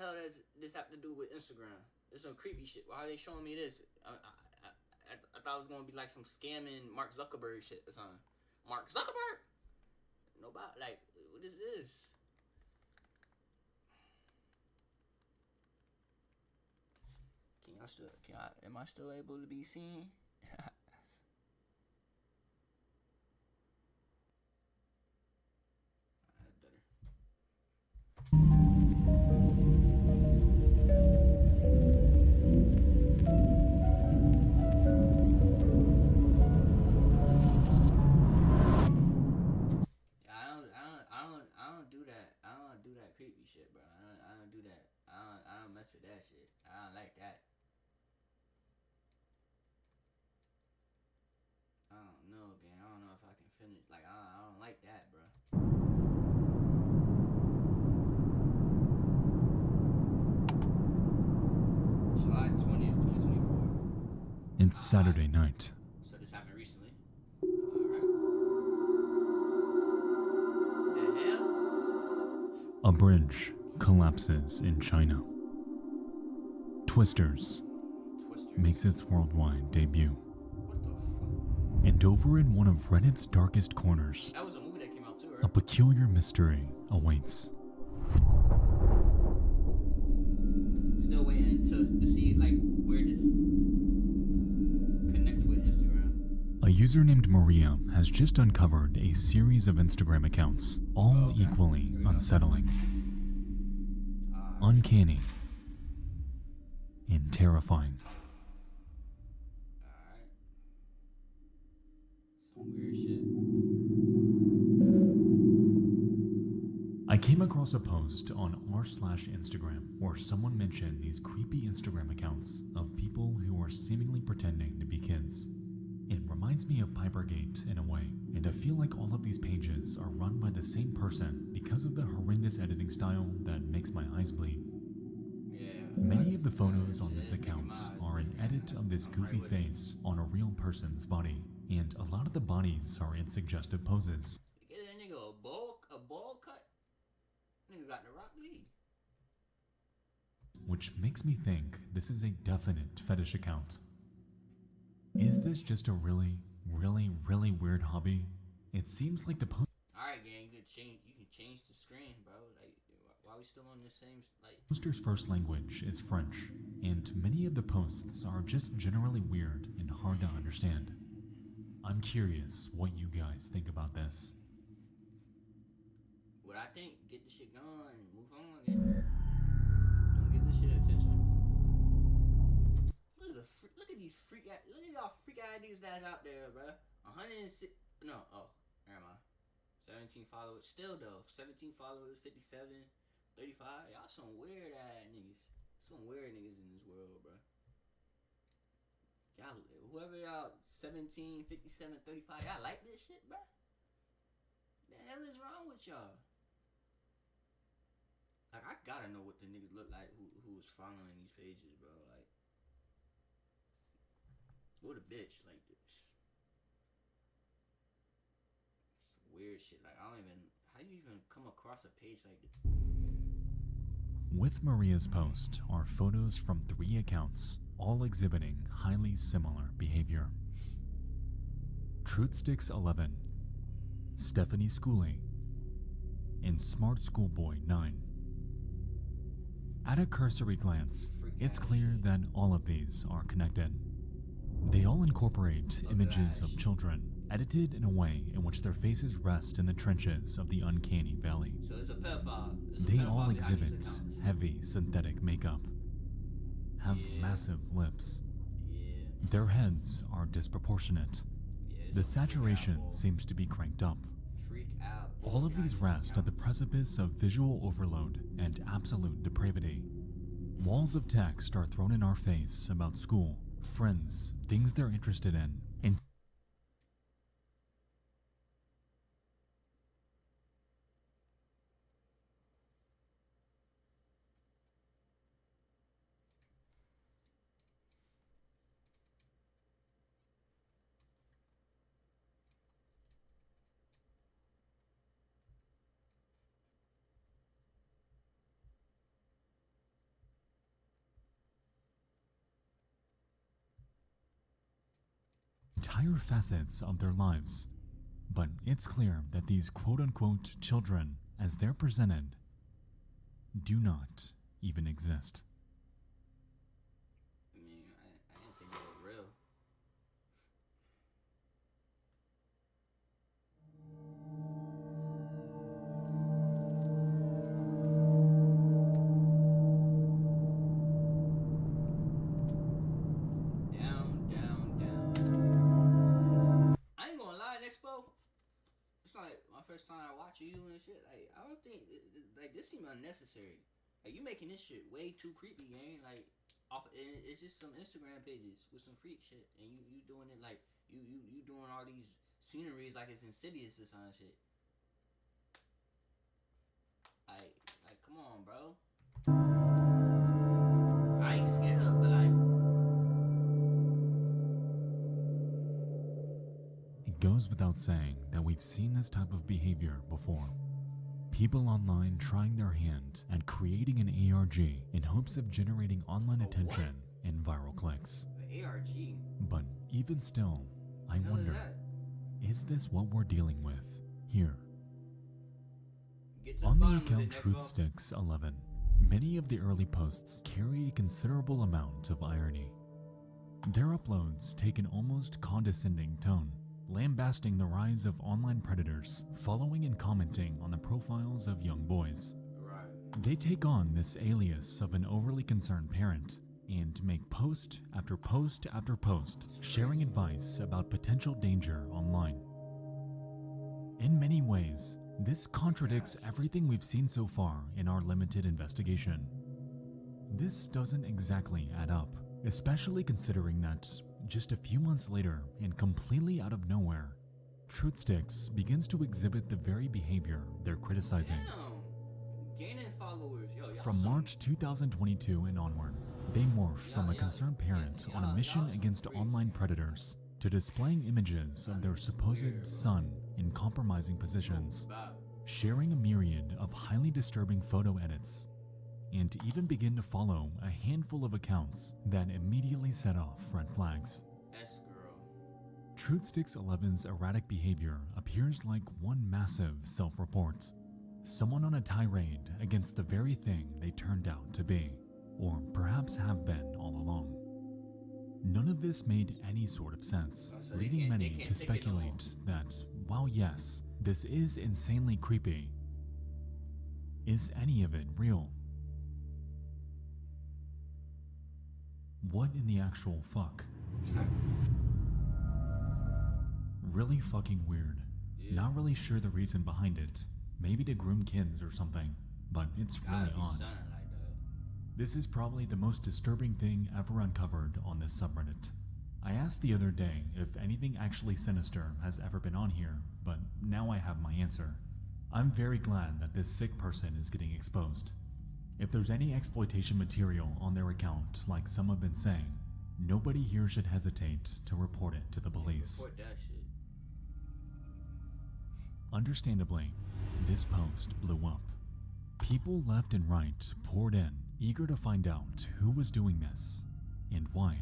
hell does this have to do with Instagram? There's some creepy shit. Why are they showing me this? I thought it was gonna be like some scamming Mark Zuckerberg shit or something. Mark Zuckerberg? Nobody, like, what is this? Am I still able to be seen? I don't do that. I don't do that creepy shit, bro. I don't do that. I don't mess with that shit. I don't like that. I don't know, gang. I don't know if I can finish. Like, I don't like that, bro. July 20th, 2024. It's Saturday night. So this happened recently. Alright. The hell? A bridge collapses in China. Twisters makes its worldwide debut. What the fuck? And over in one of Reddit's darkest corners, That was a movie that came out too, right? a peculiar mystery awaits. Still waiting to see like where this connects with Instagram. A user named Maria has just uncovered a series of Instagram accounts, all equally unsettling, uncanny, and terrifying. Alright. Some weird shit. I came across a post on r/Instagram where someone mentioned these creepy Instagram accounts of people who are seemingly pretending to be kids. It reminds me of Pipergate in a way, and I feel like all of these pages are run by the same person because of the horrendous editing style that makes my eyes bleed. Yeah. Many of the photos on this account are an edit of this goofy face on a real person's body, and a lot of the bodies are in suggestive poses. Get that nigga a ball cut? Nigga got the Rock Lee. Which makes me think this is a definite fetish account. Is this just a really weird hobby? It seems like the Alright, gang, you can change the screen, bro. Like, why are we still on the same, like... poster's first language is French, and many of the posts are just generally weird and hard to understand. I'm curious what you guys think about this. What I think, get the shit going, move on, gang. Don't give this shit attention. Look at these freak ass niggas that's out there, bro. 106, no, oh, never mind. 17 followers, still though, 17 followers, 57, 35. Y'all some weird ass niggas. Some weird niggas in this world, bro. Y'all, whoever y'all, 17, 57, 35, y'all like this shit, bro? The hell is wrong with y'all? Like, I gotta know what the niggas look like who was following these pages, bro. Like, what a bitch, like this. It's weird shit. Like, I don't even, how do you even come across a page like this? With Maria's post are photos from 3 accounts, all exhibiting highly similar behavior. Truthsticks11, Stephanie Schooley, and Smart Schoolboy 9. At a cursory glance, it's clear that all of these are connected. They all incorporate images of children, edited in a way in which their faces rest in the trenches of the uncanny valley. So it's a pedophile. They all exhibit heavy synthetic makeup, have massive lips. Yeah. Their heads are disproportionate. The saturation seems to be cranked up. Freak out. All of these rest at the precipice of visual overload and absolute depravity. Walls of text are thrown in our face about school, friends, things they're interested in, and entire facets of their lives. But it's clear that these quote-unquote children, as they're presented, do not even exist. I mean, I didn't think they were real. Down. I ain't gonna lie, Expo. It's like my first time watching you and shit. Like, I don't think like this seems unnecessary. Like, you making this shit way too creepy, gang. Like, it's just some Instagram pages with some freak shit, and you doing it like you doing all these sceneries like it's Insidious or some shit. Like, come on, bro. I ain't scared, but like. It goes without saying that we've seen this type of behavior before. People online trying their hand at creating an ARG in hopes of generating online attention and viral clicks. An ARG? But even still, I wonder, is this what we're dealing with here? On the account TruthSticks11, many of the early posts carry a considerable amount of irony. Their uploads take an almost condescending tone, lambasting the rise of online predators, following and commenting on the profiles of young boys. Right. They take on this alias of an overly concerned parent and make post after post after post, sharing advice about potential danger online. In many ways, this contradicts everything we've seen so far in our limited investigation. This doesn't exactly add up, especially considering that just a few months later, and completely out of nowhere, TruthSticks begins to exhibit the very behavior they're criticizing. Damn. Gaining followers. Yo, from March 2022 and onward, they morph from a concerned parent on a mission against online predators to displaying images of their supposed son in compromising positions, sharing a myriad of highly disturbing photo edits, and even begin to follow a handful of accounts that immediately set off red flags. TruthSticks11's erratic behavior appears like one massive self-report, someone on a tirade against the very thing they turned out to be, or perhaps have been all along. None of this made any sort of sense, leading many to speculate that, while yes, this is insanely creepy, is any of it real? What in the actual fuck? Really fucking weird. Yeah. Not really sure the reason behind it. Maybe to groom kids or something, but it's really odd. Like this is probably the most disturbing thing ever uncovered on this subreddit. I asked the other day if anything actually sinister has ever been on here, but now I have my answer. I'm very glad that this sick person is getting exposed. If there's any exploitation material on their account, like some have been saying, nobody here should hesitate to report it to the police. Report that shit. Understandably, this post blew up. People left and right poured in, eager to find out who was doing this and why.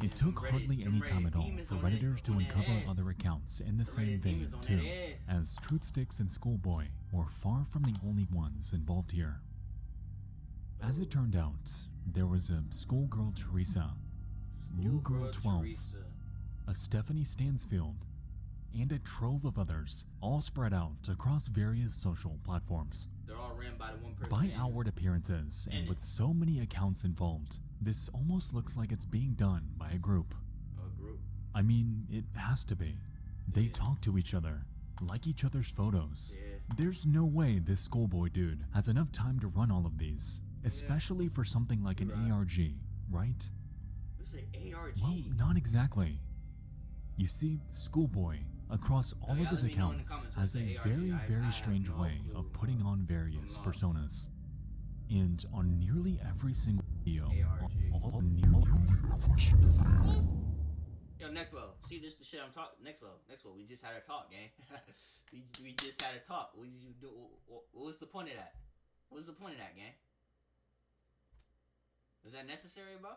It took hardly any time at all for Redditors to uncover other accounts in the same vein too, as TruthSticks and Schoolboy were far from the only ones involved here. As it turned out, there was a Schoolgirl Teresa, New Girl 12, a Stephanie Stansfield, and a trove of others, all spread out across various social platforms. They're all ran by the one person. By outward appearances, and with so many accounts involved, this almost looks like it's being done by a group. A group? I mean, it has to be. They talk to each other, like each other's photos. Yeah. There's no way this Schoolboy dude has enough time to run all of these, especially for something like an ARG, right? What's an ARG? Well, not exactly. You see, Schoolboy, across all of his accounts, has a very strange way of putting on various personas. And on nearly every single video, Yo, Nextwell, see this the shit I'm talking. Nextwell, we just had a talk, gang. we just had a talk. What did you do? What was the point of that? What was the point of that, gang? Was that necessary, bro?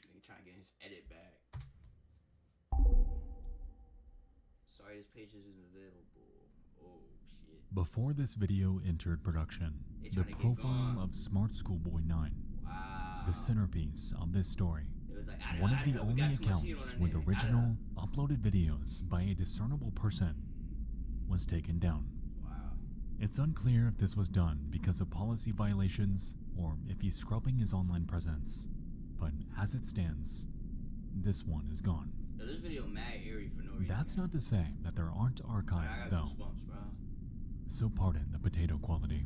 Nigga trying to get his edit back. Sorry, this page isn't available. Oh shit. Before this video entered production, the profile of Smart Schoolboy 9, wow, the centerpiece of this story, it was like, one of the only accounts with original uploaded videos by a discernible person, was taken down. Wow. It's unclear if this was done because of policy violations or if he's scrubbing his online presence, but as it stands, this one is gone. Yo, this video mad eerie for no reason. That's not to say that there aren't archives though, goosebumps, bro. so pardon the potato quality.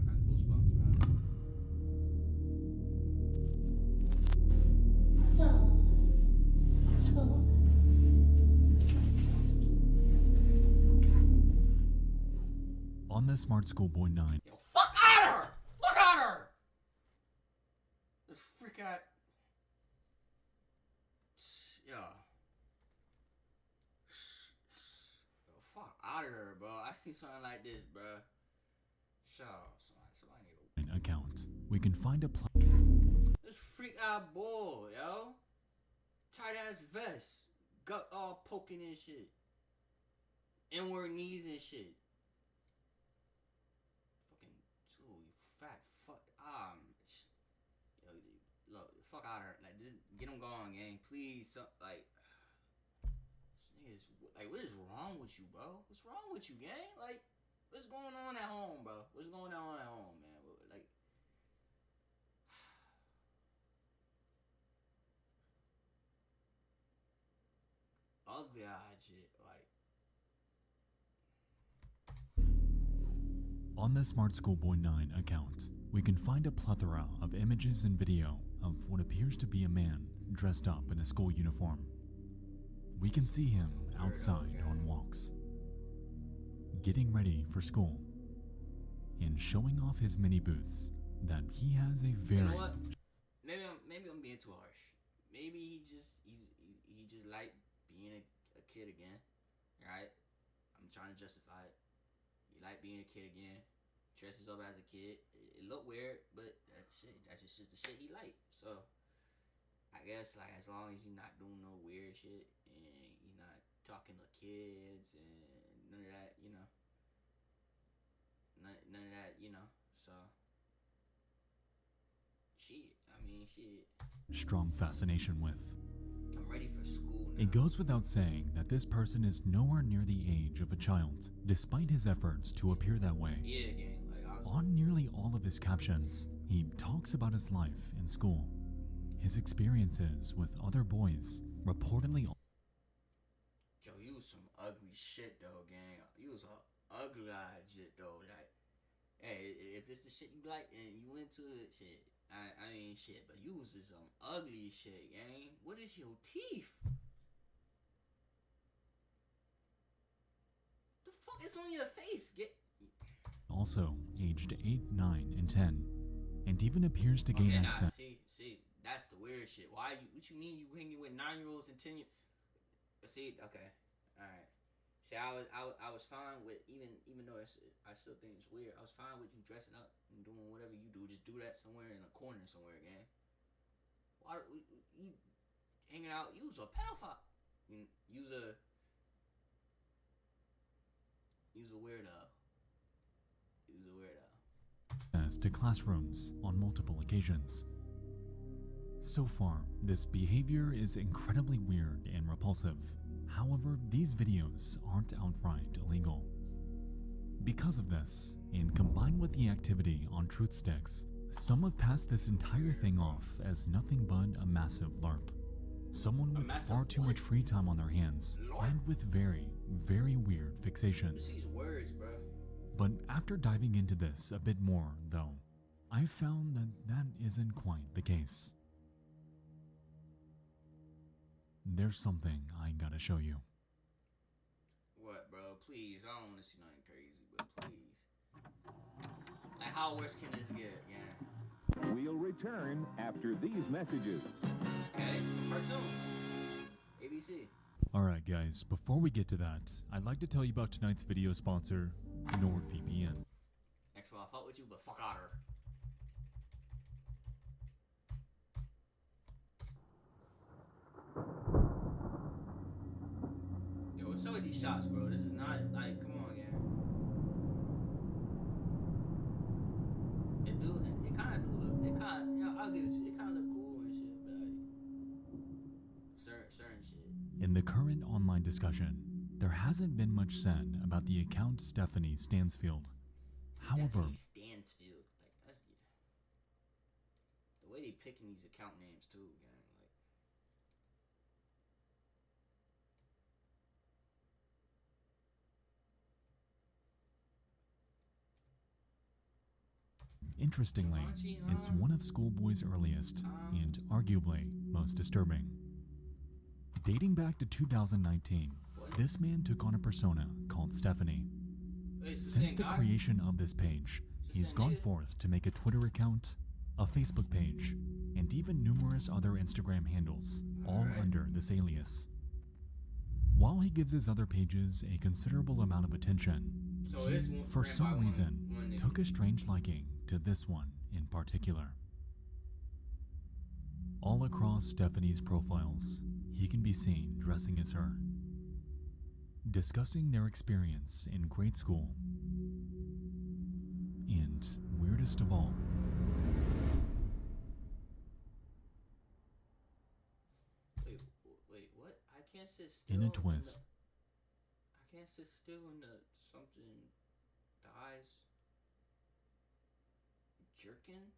I got goosebumps, bro. On the Smart Schoolboy 9, Yo, fuck out of her! Fuck out of her! This freak out. Yo. Yo, fuck out of her, bro. I see something like this, bro. Somebody need to... account, we can find a This freak out bull, yo. Tight ass vest. Gut all poking and shit. Inward knees and shit. Fucking, dude, you fat fuck. Yo, look, fuck out of her. Like, just get him going, gang. Please, like, this nigga's, like, what is wrong with you, bro? What's wrong with you, gang? Like, what's going on at home, bro? What's going on at home, man? Like, ugly eyed shit, like. On the Smart Schoolboy 9 account, we can find a plethora of images and video of what appears to be a man dressed up in a school uniform. We can see him outside on walks, getting ready for school, and showing off his mini boots that he has a very... You know what? Maybe I'm being too harsh. Maybe he just like being a kid again, right? I'm trying to justify it. He like being a kid again. Dresses up as a kid. It look weird, but that's just the shit he like. So I guess like as long as he's not doing no weird shit and he's not talking to kids and none of that, you know. None of that, you know. So shit. Strong fascination with. I'm ready for school now. It goes without saying that this person is nowhere near the age of a child, despite his efforts to appear that way. Yeah, gang. On nearly all of his captions, he talks about his life in school, his experiences with other boys, reportedly. Yo, you was some ugly shit though, gang. You was a ugly eyed shit though. Like, hey, if this the shit you like and you into it, shit. I ain't shit, but you was just some ugly shit, gang. What is your teeth? The fuck is on your face? Also aged 8, 9, and 10, and even appears to gain access. See, that's the weird shit. Why you? What you mean you hanging with 9-year-olds and 10 year? See, okay, all right. See, I was fine with even though I still think it's weird. I was fine with you dressing up and doing whatever you do. Just do that somewhere in a corner somewhere, gang. Why you hanging out? You was a pedophile. You was a weirdo. As to classrooms on multiple occasions. So far, this behavior is incredibly weird and repulsive. However, these videos aren't outright illegal. Because of this, and combined with the activity on truth sticks, some have passed this entire thing off as nothing but a massive LARP. Someone with far too much free time on their hands, and with very, very weird fixations. These words, bro. But after diving into this a bit more, though, I found that isn't quite the case. There's something I gotta show you. What, bro? Please, I don't want to see nothing crazy, but please. Like, how worse can this get, yeah? We'll return after these messages. Okay, some cartoons. ABC. Alright guys, before we get to that, I'd like to tell you about tonight's video sponsor, NordVPN. Next one, I fought with you, but fuck out her. these shots, bro. This is not like, come on, gang. It kind of do look. It kind of, I'll give it to you. It kind of look cool and shit, but like, certain shit. In the current online discussion, there hasn't been much said about the account Stephanie Stansfield. However, Stephanie Stansfield, like that's the way they picking these account names too, gang. interestingly, it's one of Schoolboy's earliest and arguably most disturbing. Dating back to 2019, this man took on a persona called Stephanie. Since the creation of this page, he's gone forth to make a Twitter account, a Facebook page, and even numerous other Instagram handles, all under this alias. While he gives his other pages a considerable amount of attention, he, for some reason, took a strange liking to this one in particular. All across Stephanie's profiles, he can be seen dressing as her, discussing their experience in grade school, and, weirdest of all, Wait, what? I can't sit still. In a twist. I can't sit still when something dies. Jerkin?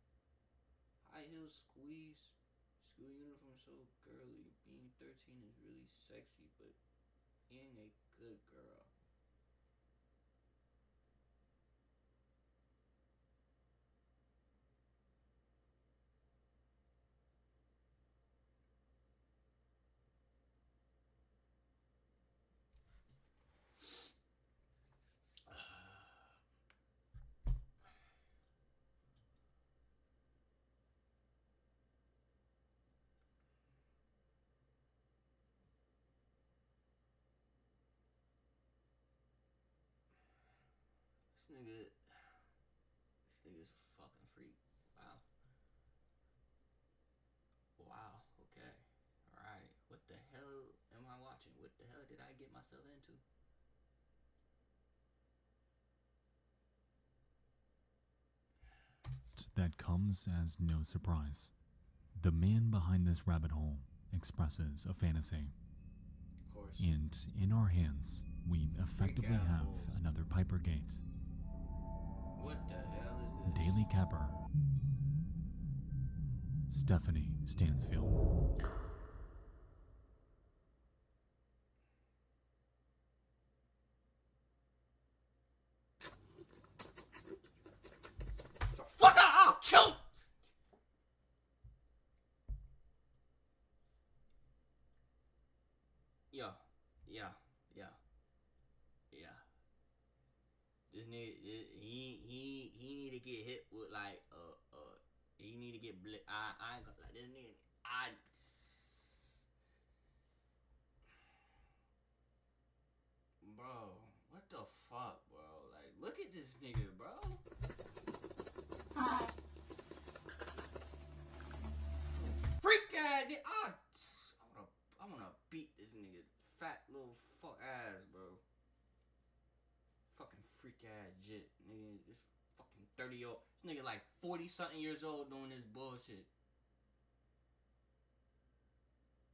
High heels squeeze. School uniform so girly. Being 13 is really sexy, but being a good girl. This nigga's a fucking freak. Wow. Wow, okay. Alright. What the hell am I watching? What the hell did I get myself into? That comes as no surprise. The man behind this rabbit hole expresses a fantasy. Of course. And in our hands, we effectively have another Piper Gate. What the hell is this? Daily Capper. Stephanie Stansfield. Fuck out! I'll kill! Yeah. This nigga, he need to get hit with like he need to get I ain't gonna like this nigga. Bro, what the fuck, bro? Like, look at this nigga, bro. Hi. Freak ass nigga. I wanna beat this nigga fat little fuck ass, bro. Fucking freak ass jit, nigga. This fucking 30-year-old. This nigga like 40-something years old doing this bullshit.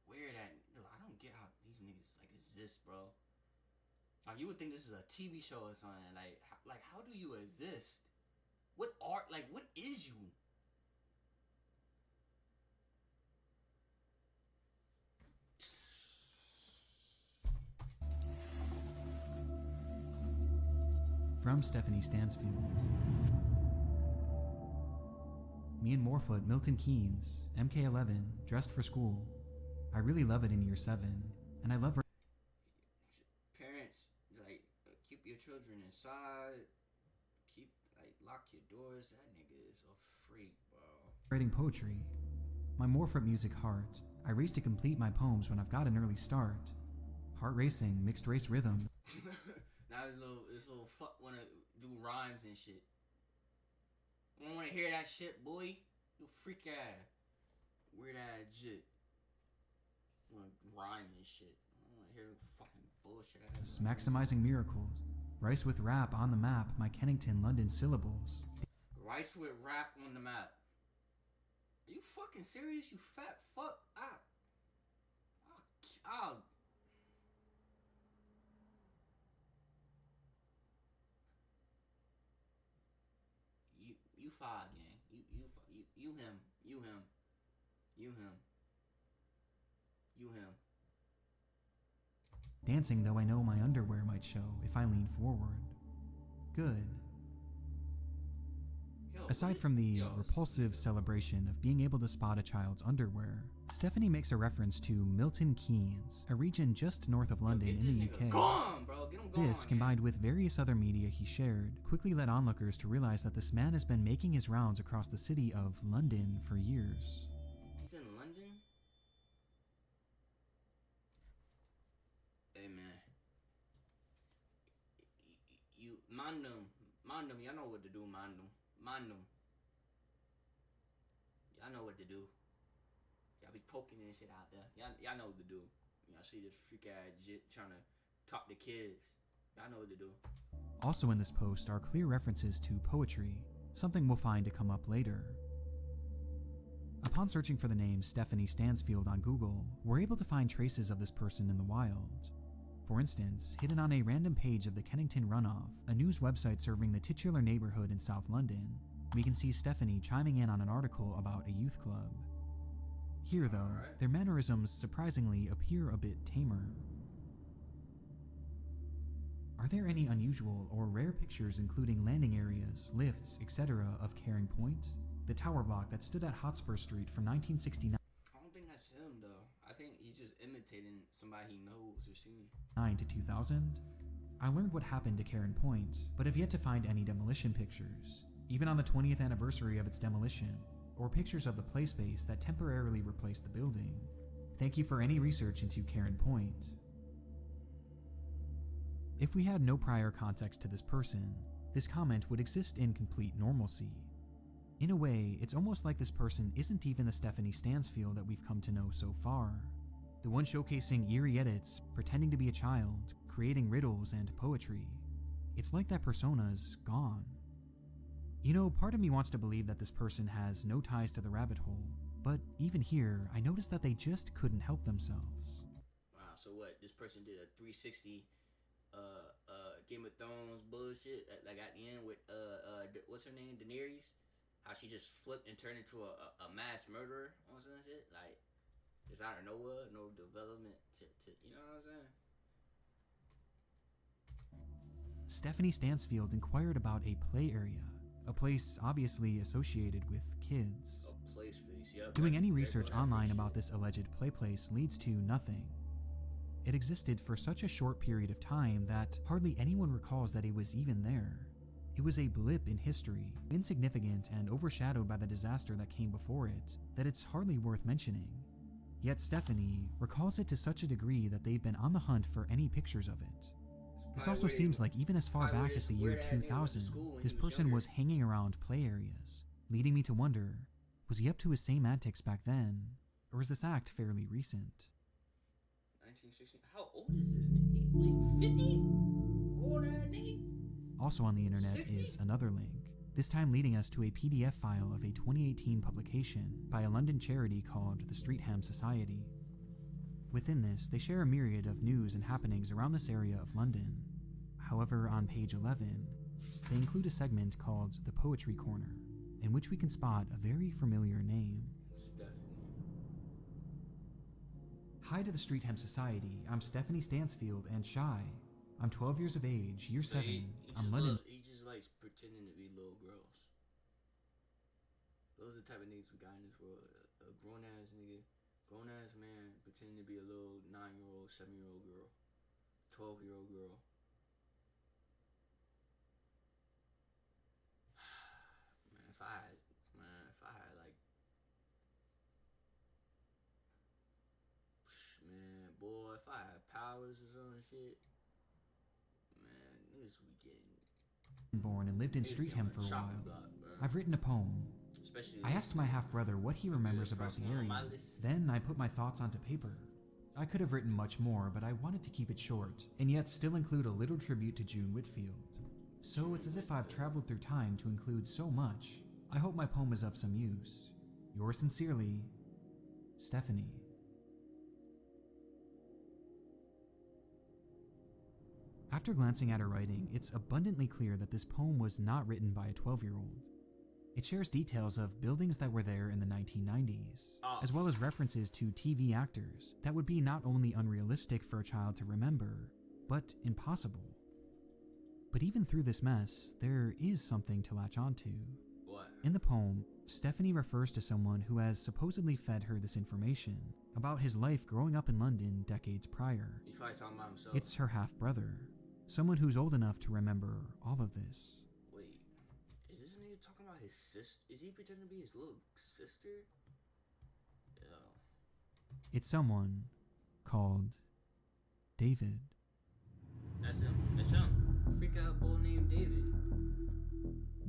Weird at. Dude, I don't get how these niggas like exist, bro. Like, you would think this is a TV show or something. Like how do you exist? What art? Like, what is you? From Stephanie Stansfield. Me and Morfoot, Milton Keynes, MK11, dressed for school. I really love it in year 7, and I love her. Parents, like, keep your children inside. Lock your doors. That nigga is a freak, bro. Writing poetry. My Morfoot music heart. I race to complete my poems when I've got an early start. Heart racing, mixed race rhythm. Now this little fuck wanna do rhymes and shit. I don't wanna hear that shit, boy. You freak ass. Weird ass shit. Wanna rhyme and shit. I don't wanna hear fucking bullshit ass. Maximizing miracles. Rice with rap on the map, my Kennington, London syllables. Rice with rap on the map. Are you fucking serious, you fat fuck? I'll you five, gang. You him. Dancing though I know my underwear might show if I lean forward. Good. Yo, Aside from the repulsive celebration of being able to spot a child's underwear, Stephanie makes a reference to Milton Keynes, a region just north of London in the UK. Gone, bro. Get him gone, This, combined with various other media he shared, quickly led onlookers to realize that this man has been making his rounds across the city of London for years. He's in London? Hey, man. You, mind them, y'all know what to do, mind them. Y'all know what to do. Y'all be poking and shit out there. Y'all know what to do. Y'all see this freak ass jit trying to talk to kids. Y'all know what to do. Also in this post are clear references to poetry, something we'll find to come up later. Upon searching for the name Stephanie Stansfield on Google, we're able to find traces of this person in the wild. For instance, hidden on a random page of the Kennington Runoff, a news website serving the titular neighborhood in South London, we can see Stephanie chiming in on an article about a youth club. Here, though, their mannerisms surprisingly appear a bit tamer. Are there any unusual or rare pictures including landing areas, lifts, etc. of Caring Point? The tower block that stood at Hotspur Street from 1969 I don't think that's him, though. I think he's just imitating somebody he knows or seen. to 2000? I learned what happened to Caring Point, but have yet to find any demolition pictures, even on the 20th anniversary of its demolition, or pictures of the play space that temporarily replaced the building. Thank you for any research into Caring Point. If we had no prior context to this person, this comment would exist in complete normalcy. In a way, it's almost like this person isn't even the Stephanie Stansfield that we've come to know so far. The one showcasing eerie edits, pretending to be a child, creating riddles and poetry. It's like that persona's gone. You know, part of me wants to believe that this person has no ties to the rabbit hole, but even here, I noticed that they just couldn't help themselves. Wow, so what? This person did a 360 Game of Thrones bullshit, like at the end with what's her name, Daenerys? How she just flipped and turned into a mass murderer on some shit, like just out of nowhere, no development to you know what I'm saying? Stephanie Stansfield inquired about a play area, a place obviously associated with kids. A play space, yep. Doing any research online about this alleged play place leads to nothing. It existed for such a short period of time that hardly anyone recalls that it was even there. It was a blip in history, insignificant and overshadowed by the disaster that came before it, that it's hardly worth mentioning. Yet Stephanie recalls it to such a degree that they've been on the hunt for any pictures of it. This also seems like even as far back as the year 2000, this person was hanging around play areas, leading me to wonder, was he up to his same antics back then, or is this act fairly recent? 1960. How old is this nigga? Wait, 50? Old ass nigga? Also on the internet 60? is another link, this time leading us to a PDF file of a 2018 publication by a London charity called the Streatham Society. Within this, they share a myriad of news and happenings around this area of London. However, on page 11, they include a segment called the Poetry Corner, in which we can spot a very familiar name. Hi to the Streatham Society, I'm Stephanie Stansfield and shy. I'm 12 years of age, year 7, I'm London. He just likes pretending to be little girls. Those are the type of niggas we got in this world. A grown ass nigga, grown ass man pretending to be a little 9-year-old, 7-year-old girl, 12-year-old girl. Man, if I had like, man, boy, if I had powers or some shit, man, niggas would be getting Born and lived in Streatham for a while. I've written a poem. Especially I asked my half-brother what he remembers about the area. Then I put my thoughts onto paper. I could have written much more, but I wanted to keep it short, and yet still include a little tribute to June Whitfield. So it's as if I've traveled through time to include so much. I hope my poem is of some use. Yours sincerely, Stephanie. After glancing at her writing, it's abundantly clear that this poem was not written by a 12-year-old. It shares details of buildings that were there in the 1990s, as well as references to TV actors that would be not only unrealistic for a child to remember, but impossible. But even through this mess, there is something to latch onto. What? In the poem, Stephanie refers to someone who has supposedly fed her this information about his life growing up in London decades prior. He's probably talking about himself. It's her half-brother, someone who's old enough to remember all of this. Wait, is this nigga talking about his sister? Is he pretending to be his little sister? Yo. It's someone called David. That's him. That's him. Freak out bull named David.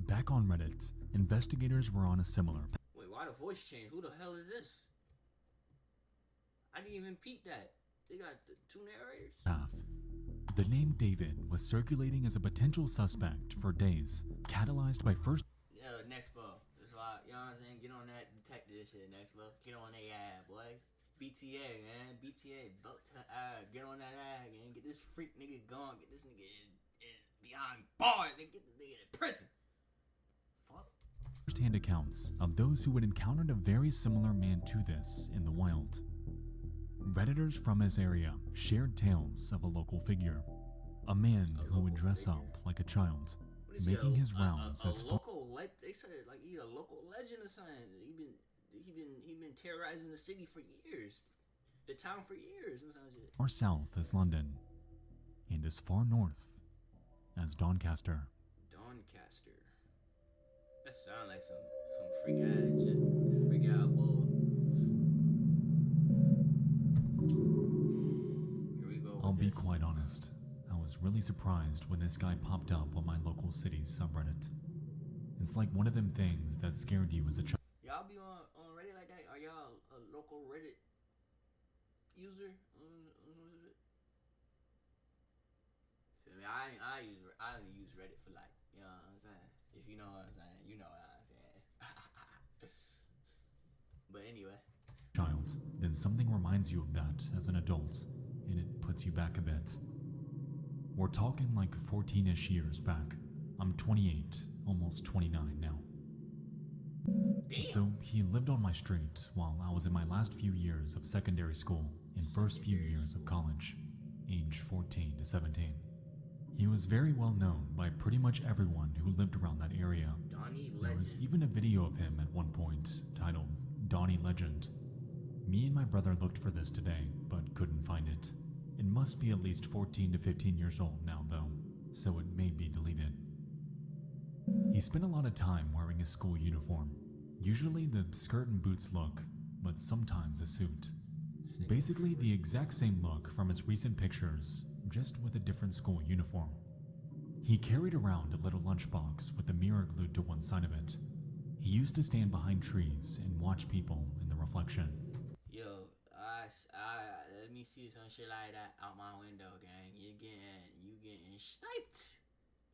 Back on Reddit, investigators were on a similar path. Wait, why the voice change? Who the hell is this? I didn't even peep that. They got two narrators. The name David was circulating as a potential suspect for days, catalyzed by first. Nexpo. That's why, you know what I'm saying? Get on that detective shit, Nexpo. Get on their ad, boy. BTA, man. BTA, belt to the ad. Get on that ad, man. Get this freak nigga gone. Get this nigga in behind bars. They get this nigga in prison. Fuck. First-hand accounts of those who had encountered a very similar man to this in the wild. Redditors from his area shared tales of a local figure, a man who would dress up like a child, making his rounds as far. They said like he's a local legend or something. He been terrorizing the city for years, the town for years. Far south as London, and as far north as Doncaster. Doncaster. That sounds like some freak ass shit. Freak out bull. Here we go. I'll be quite honest, I was really surprised when this guy popped up on my local city's subreddit. It's like one of them things that scared you as a child. Y'all be on Reddit like that? Are y'all a local Reddit user? I only use Reddit for like, you know what I'm saying? If you know what I'm saying, you know what I'm saying. But anyway. Child, then something reminds you of that as an adult, and it puts you back a bit. We're talking like 14-ish years back. I'm 28, almost 29 now. Damn. So he lived on my street while I was in my last few years of secondary school and first few years of college, age 14 to 17. He was very well known by pretty much everyone who lived around that area. Donnie Legend. There was even a video of him at one point titled Donnie Legend. Me and my brother looked for this today, but couldn't find it. It must be at least 14 to 15 years old now though, so it may be deleted. He spent a lot of time wearing his school uniform, usually the skirt and boots look, but sometimes a suit. Basically the exact same look from his recent pictures, just with a different school uniform. He carried around a little lunchbox with a mirror glued to one side of it. He used to stand behind trees and watch people in the reflection. Yo, let me see some shit like that out my window, gang. You getting sniped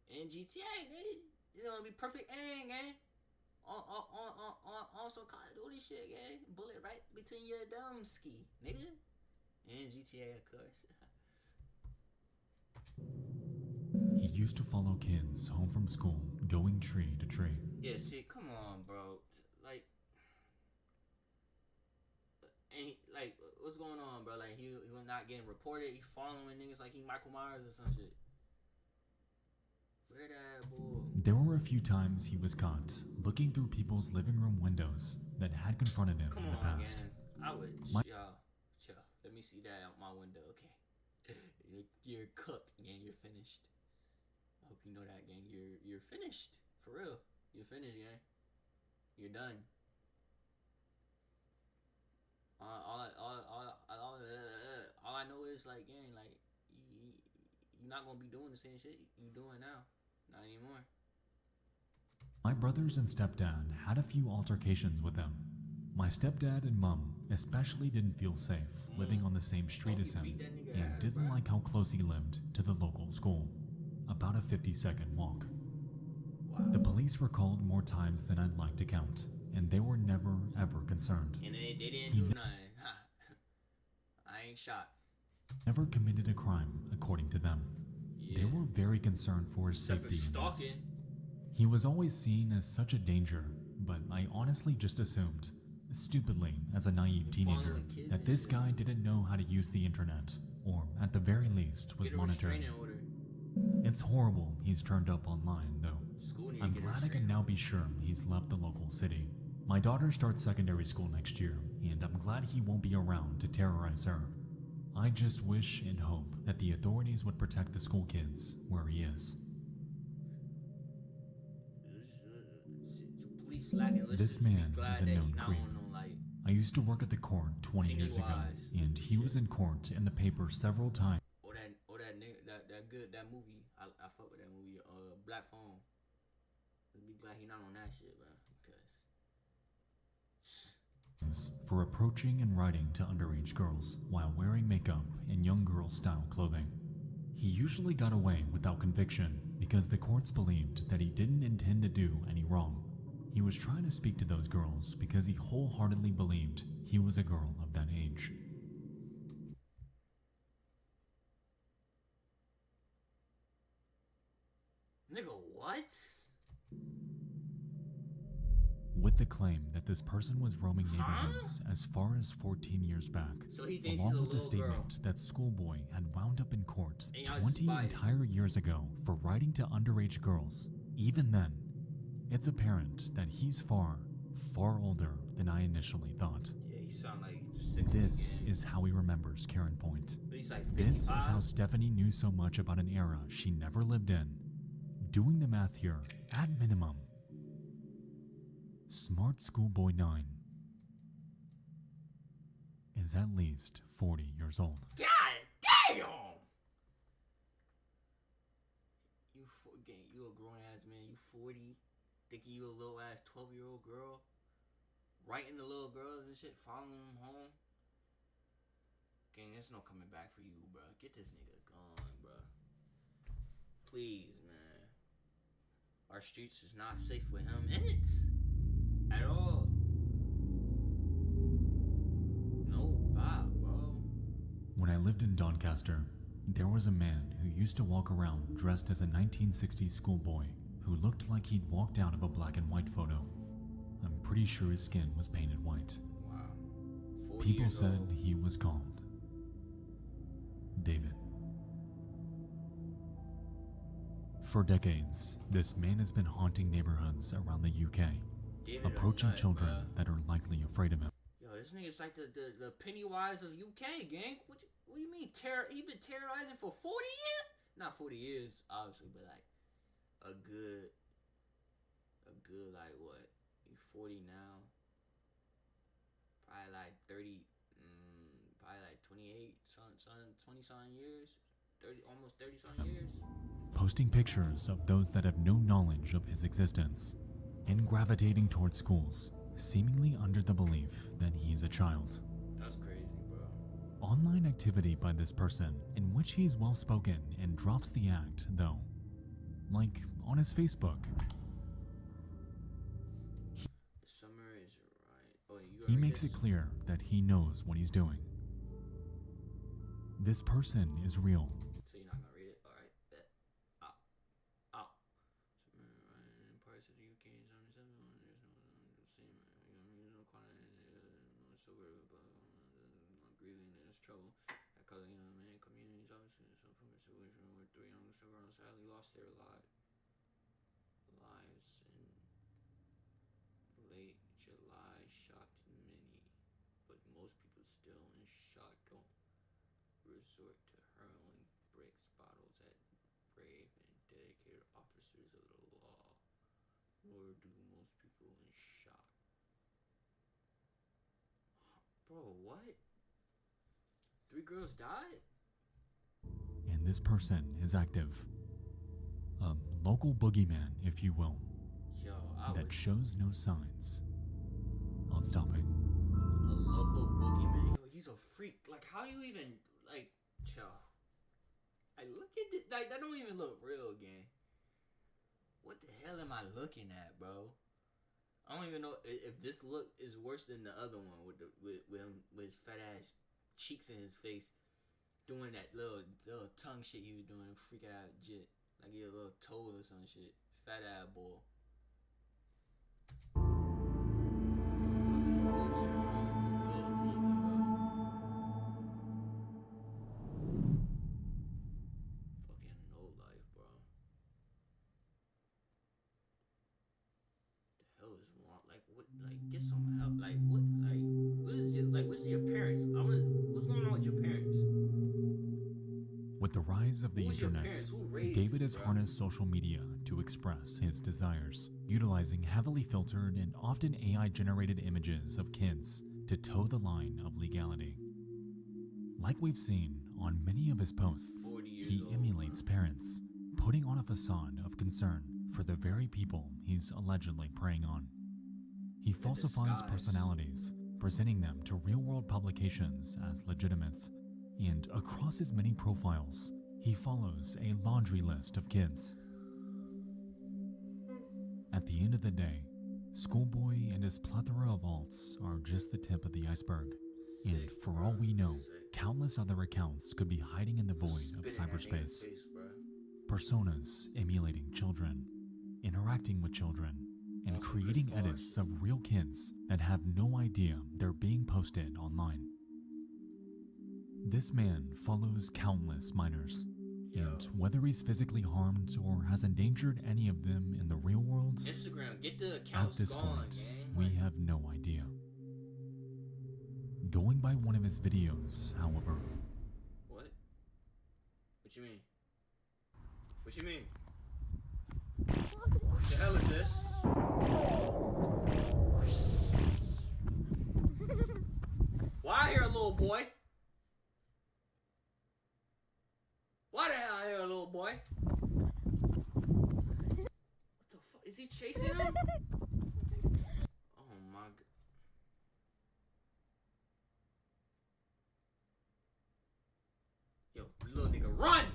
in GTA, nigga. You know, be perfect aim, gang. On some Call of Duty shit, gang. Bullet right between your dumb ski, nigga. In GTA, of course. He used to follow kids home from school, going tree to tree. Yeah, see, come on, bro. Like, what's going on, bro? Like, he was not getting reported. He's following niggas like he Michael Myers or some shit. Where that boy? There were a few times he was caught looking through people's living room windows that had confronted him in the past. Gang. I would, chill. Let me see that out my window, okay? You're cooked, gang. You're finished. I hope you know that, gang. You're finished. For real. You're finished, gang. You're done. All I know is like, gang, like you're not gonna be doing the same shit you doing now. Not anymore. My brothers and stepdad had a few altercations with him. My stepdad and mom especially didn't feel safe living on the same street as him and didn't like how close he lived to the local school, about a 50-second walk. The police were called more times than I'd like to count, and they were never ever concerned. And they didn't do nothing. I ain't shot. Never committed a crime, according to them. They were very concerned for his Except for safety in this. stalking. He was always seen as such a danger, but I honestly just assumed, stupidly as a naive teenager, Following kids that this and guy didn't know how to use the internet, or at the very least was Get a monitored. restraining order. It's horrible he's turned up online, though. School need to I'm get a glad I can restraining now order. be sure he's left the local city. My daughter starts secondary school next year, and I'm glad he won't be around to terrorize her. I just wish and hope that the authorities would protect the school kids where he is. Police slacking. This man is a known creep. Like, I used to work at the court 20 years ago, Pennywise and he was in court in the paper several times. that movie. I fuck with that movie. Black Phone. Be glad he not on that shit, bro. Because For approaching and writing to underage girls while wearing makeup and young girl style clothing. He usually got away without conviction because the courts believed that he didn't intend to do any wrong. He was trying to speak to those girls because he wholeheartedly believed he was a girl of that age. nigga, what? With the claim that this person was roaming neighborhoods as far as 14 years back, So he thinks along he's a with the little statement girl. that schoolboy had wound up in court And y'all just 20 buy it. entire years ago for writing to underage girls. Even then, it's apparent that he's far, far older than I initially thought. Yeah, he sound like 60 This again. is how he remembers Karen Point. He's like This 55. is how Stephanie knew so much about an era she never lived in. Doing the math here, at minimum, Smart Schoolboy 9 is at least 40 years old. God damn! You a grown ass man. You 40, thinking you a little ass 12-year-old girl, writing the little girls and shit, following them home. Gang, there's no coming back for you, bro. Get this nigga gone, bro. Please, man. Our streets is not safe with him in it at all. No bop, bro. When I lived in Doncaster, there was a man who used to walk around dressed as a 1960s schoolboy who looked like he'd walked out of a black and white photo. I'm pretty sure his skin was painted white. Wow. 40 People years said old. he was called David. For decades, this man has been haunting neighborhoods around the UK, David a approaching nut, children bruh. that are likely afraid of him. Yo, this nigga's like the Pennywise of UK, gang. What you mean? He been terrorizing for 40 years? Not 40 years, obviously, but like a good like what? You 40 now? Probably like 30. Probably like 28, 20 something years. 30, almost 30 something years. Posting pictures of those that have no knowledge of his existence, and gravitating towards schools, seemingly under the belief that he's a child. That's crazy, bro. Online activity by this person in which he's well spoken and drops the act, though. Like on his Facebook. Summer is right. Oh, you He already makes did it clear that he knows what he's doing. This person is real. So you're not gonna read it? Alright. Out. In parts of the UK, there's no quantity, no suburb, but not grieving in this trouble. That causing man communities obviously in some situation where 3 young girls sadly lost their lives in late July shocked many, but most people still in shock don't resort to hurling bricks, bottles at brave and dedicated officers of the law, nor do most people in shock. Bro, what? 3 girls died? And this person is active. A local boogeyman, if you will, Yo, that shows no signs of stopping. local boogeyman. Yo, he's a freak. Like, how you even, like, yo. I look at it, like, that don't even look real, gang. What the hell am I looking at, bro? I don't even know if this look is worse than the other one with his fat ass cheeks in his face, doing that little tongue shit he was doing, freak out jit, like he a little toad or some shit, fat ass boy. Get some help. Like what? What's your parents? What's going on with your parents? With the rise of the Who's your internet, parents? Who raised David you, has bro? harnessed social media to express his desires, utilizing heavily filtered and often AI-generated images of kids to toe the line of legality. Like we've seen on many of his posts, 40 years he old, emulates bro. parents, putting on a facade of concern for the very people he's allegedly preying on. He falsifies disguise. personalities, presenting them to real-world publications as legitimates, and across his many profiles, he follows a laundry list of kids. At the end of the day, Schoolboy and his plethora of alts are just the tip of the iceberg, and Sick, for bro. all we know, Sick. countless other accounts could be hiding in the void of Spitting that nigga in cyberspace. face, bro. Personas emulating children, interacting with children, and Also creating Chris Bosh. edits of real kids that have no idea they're being posted online. This man follows countless minors, and whether he's physically harmed or has endangered any of them in the real world, Instagram, get the at accounts this gone, point, gang. we have no idea. Going by one of his videos, however, What? What you mean? What you mean? What the hell is this? Why I hear a little boy? Why the hell I hear a little boy? What the fuck? Is he chasing him? Oh my god. Yo, little nigga, run!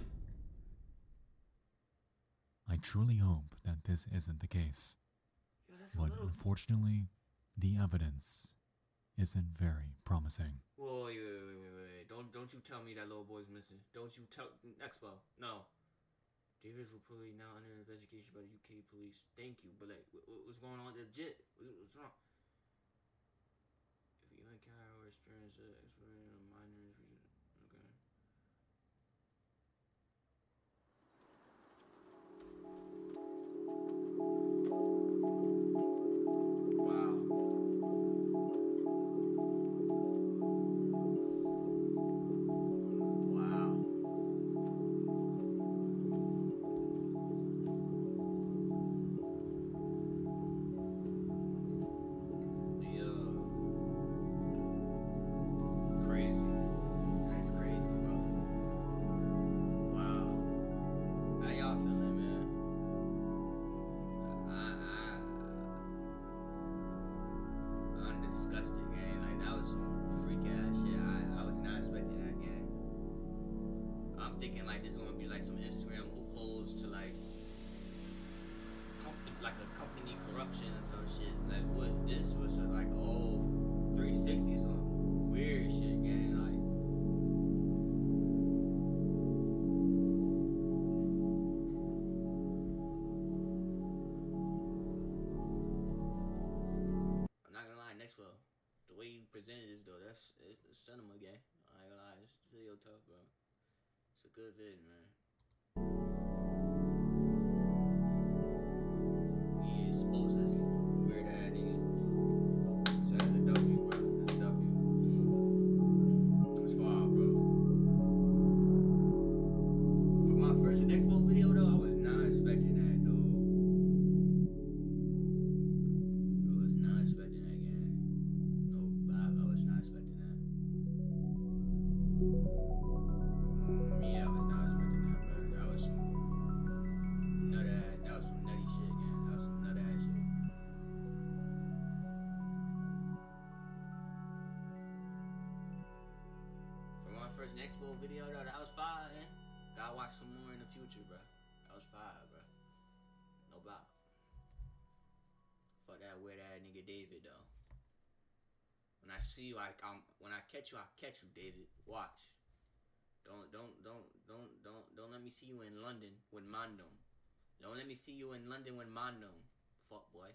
I truly hope that this isn't the case. Yo, that's a But little... unfortunately, the evidence isn't very promising. Whoa, wait. Don't you tell me that little boy's missing. Don't you tell... Expo, no. David's reportedly now under investigation by the UK police. Thank you, but like, what's going on? Legit. What's wrong? If you encounter or experience an experience of minors... Okay. Thinking like there's gonna be like some Instagram loopholes to like a company corruption or some shit. Like what this was like 360 some weird shit, gang. Like I'm not gonna lie, next well, the way you presented this though, it's cinema, gang. I ain't gonna lie, this video tough, bro. It's a good vid, man. Yeah, supposed this weird ass nigga. So that's a W, bro. That's a W. It's far, bro. For my first Expo video, though, I was not expecting that, dude. I was not expecting that, gang. No, I was not expecting that. Yeah, I was not expecting that, bro. That was some first Expo video though, that was fire, man. Gotta watch some more in the future, bro. That was fire, bro. No doubt. Fuck that weird ass nigga David though. When I see you, when I catch you, I catch you, David. Watch. Don't let me see you in London with Mondom. Don't let me see you in London with Mondom. Fuck boy.